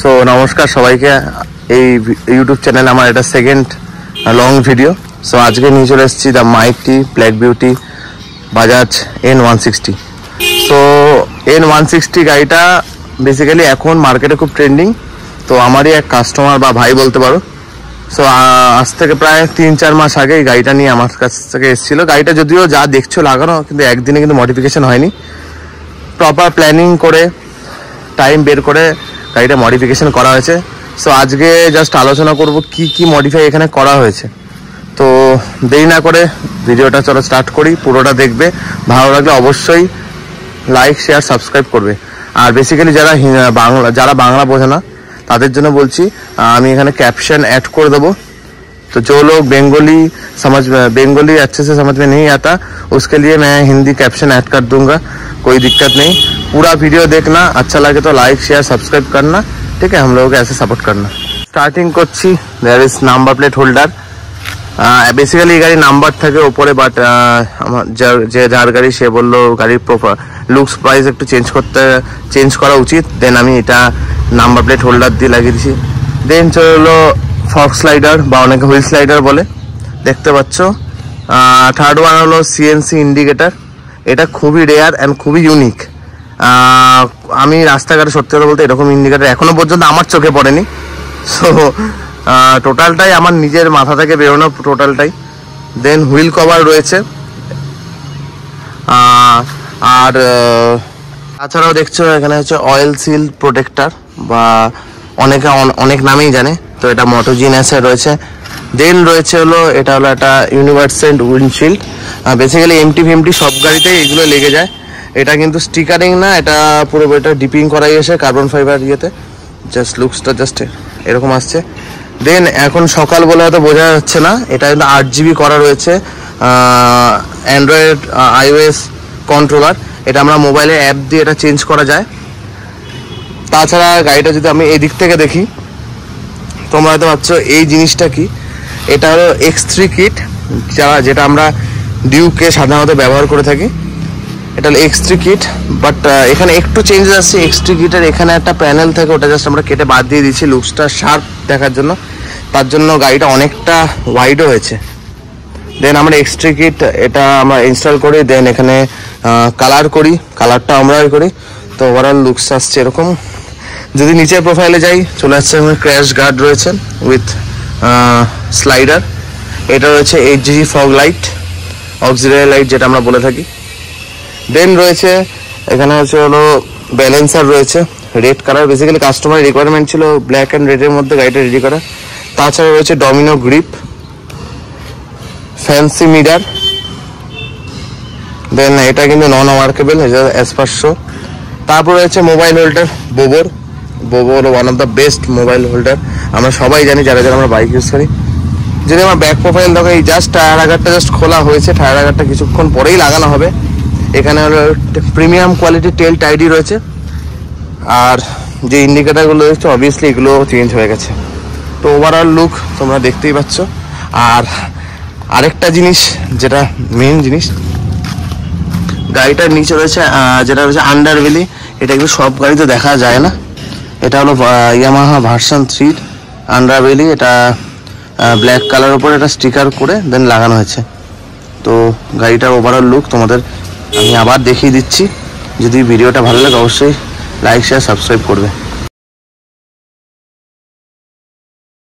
So নমস্কার সবাইকে, এই ইউটিউব চ্যানেলে আমার এটা সেকেন্ড লং ভিডিও। সো আজকে নিয়ে চলে এসেছি the mighty black beauty Bajaj N160। So N160 গাড়িটা বেসিক্যালি এখন মার্কেটে খুব ট্রেন্ডিং। তো আমারই এক কাস্টমার বা ভাই বলতে পারো। সো আজ থেকে প্রায় 3-4 মাস আগে এই গাড়িটা নিয়ে আমার কাছ থেকে এসেছিলো। গাড়িটা যদিও যা দেখছো লাগানো, কিন্তু একদিনে কিন্তু মডিফিকেশন হয়নি। প্রপার প্ল্যানিং করে টাইম বের করে গাড়িটা মডিফিকেশন করা হয়েছে। সো আজকে জাস্ট আলোচনা করব কি কি মডিফাই এখানে করা হয়েছে। তো দেরি না করে ভিডিওটা চলো স্টার্ট করি। পুরোটা দেখবে, ভালো লাগলে অবশ্যই লাইক শেয়ার সাবস্ক্রাইব করবে। আর বেসিক্যালি যারা বাংলা বোঝে না তাদের জন্য বলছি, আমি এখানে ক্যাপশন ऐड कर देबो। तो जो लोग बेंगोली अच्छे से समझ में नहीं आता, उसके लिए मैं हिंदी कैप्शन ऐड कर दूंगा, कोई दिक्कत नहीं। पूरा वीडियो देखना, अच्छा लगे तो लाइक शेयर सब्सक्राइब करना, ठीक है। हम लोगों को ऐसे सपोर्ट करना। स्टार्टिंग করছি, there is number plate holder. Basically গাড়ি নাম্বার থাকে উপরে, বাট আমার যার গাড়ি সে বললো গাড়ির লুকস প্রাইস একটু চেঞ্জ করা উচিত। দেন আমি এটা নাম্বার প্লেট হোল্ডার দিয়ে লাগিয়ে দিয়েছি। দেন চলো ফগ স্লাইডার বা অনেকে হুইল স্লাইডার বলে, দেখতে পাচ্ছ। থার্ড ওয়ান হলো সিএনসি ইন্ডিকেটার। এটা খুবই রেয়ার অ্যান্ড খুবই ইউনিক। আমি রাস্তাঘাটে সত্যি কথা বলতে এরকম ইন্ডিকেটার এখনো পর্যন্ত আমার চোখে পড়েনি। সো টোটালটাই আমার নিজের মাথা থেকে বেরোনো টোটালটাই। দেন হুইল কভার রয়েছে। আর তাছাড়াও দেখছো এখানে হচ্ছে অয়েল সিল প্রোটেক্টার, বা অনেকে অনেক নামেই জানে। তো এটা মোটোজিনাসে রয়েছে। দেন রয়েছে হলো এটা হলো একটা ইউনিভার্সাল উইন্ডশিল্ড। বেসিক্যালি এমটি সব গাড়িতেই এগুলো লেগে যায়। এটা কিন্তু স্টিকারিং না, এটা পুরো এটা ডিপিং করাই এসে কার্বন ফাইবার ইয়েতে। জাস্ট লুকসটা জাস্ট এরকম আসছে। দেন এখন সকাল বলে হয়তো বোঝা যাচ্ছে না, এটা কিন্তু 8GB করা রয়েছে। Android iOS controller. এটা আমরা মোবাইলে অ্যাপ দিয়ে এটা চেঞ্জ করা যায়। তাছাড়া গাড়িটা যদি আমি এই দিক থেকে দেখি, তোমরা হয়তো ভাবছো এই জিনিসটা কি। এটা হলো X3 কিট, যেটা আমরা ডিউকে সাধারণত ব্যবহার করে থাকি। এটা হলো X3 কিট, বাট এখানে একটু চেঞ্জেস আসছে। X3 কিটের এখানে একটা প্যানেল থাকে, ওটা জাস্ট আমরা কেটে বাদ দিয়ে দিচ্ছি লুকসটা শার্প দেখার জন্য। তার জন্য গাড়িটা অনেকটা ওয়াইডও হয়েছে। দেন আমরা X3 কিট এটা আমরা ইনস্টল করি। দেন এখানে কালার করি, কালারটা আমরাই করি। তো ওভারঅল লুকস আসছে এরকম। যদি নিচের প্রোফাইলে যাই, চলে আসছে ক্র্যাশ গার্ড রয়েছে উইথ স্লাইডার। এটা রয়েছে HG fog light, auxiliary light যেটা আমরা বলে থাকি। দেন রয়েছে এখানে হচ্ছে হলো ব্যালেন্সার রয়েছে রেড কালার। বেসিক্যালি কাস্টমারের রিকোয়ারমেন্ট ছিল ব্ল্যাক অ্যান্ড রেডের মধ্যে গাড়িটা রেডি করা। তাছাড়া রয়েছে ডমিনো গ্রিপ, ফ্যান্সি মিরার। দেন এটা কিন্তু নন ওয়ার্কেবল, অ্যাজ পার শো। তারপর রয়েছে মোবাইল হোল্ডার বোবো হলো one of the best mobile holder. আমরা সবাই জানি যারা আমরা বাইক ইউজ করি। যদি আমার ব্যাক প্রোফাইল দেখো, এই জাস্ট টায়ার আগারটা জাস্ট খোলা হয়েছে, টায়ার আগারটা কিছুক্ষণ পরেই লাগানো হবে। এখানে হলো প্রিমিয়াম কোয়ালিটির টেল টাইডি রয়েছে। আর যে ইন্ডিকেটারগুলো দেখছো অবভিয়াসলি এগুলো চেঞ্জ হয়ে গেছে। তো ওভারঅল লুক তোমরা দেখতেই পাচ্ছ। আর আরেকটা জিনিস, যেটা মেন জিনিস, গাড়িটার নিচে রয়েছে যেটা রয়েছে আন্ডারবেলি। এটা কিন্তু সব গাড়িতে দেখা যায় না। এটা হলো ইয়ামাহা ভার্সন 3 আন্ডারবেলি। এটা ব্ল্যাক কালার উপর এটা স্টিকার করে দেন লাগানো হয়েছে। তো গাড়িটার ওভারঅল লুক তোমাদের আমি আবার দেখিয়ে দিচ্ছি। যদি ভিডিওটা ভালো লাগে অবশ্যই লাইক শেয়ার সাবস্ক্রাইব করবে।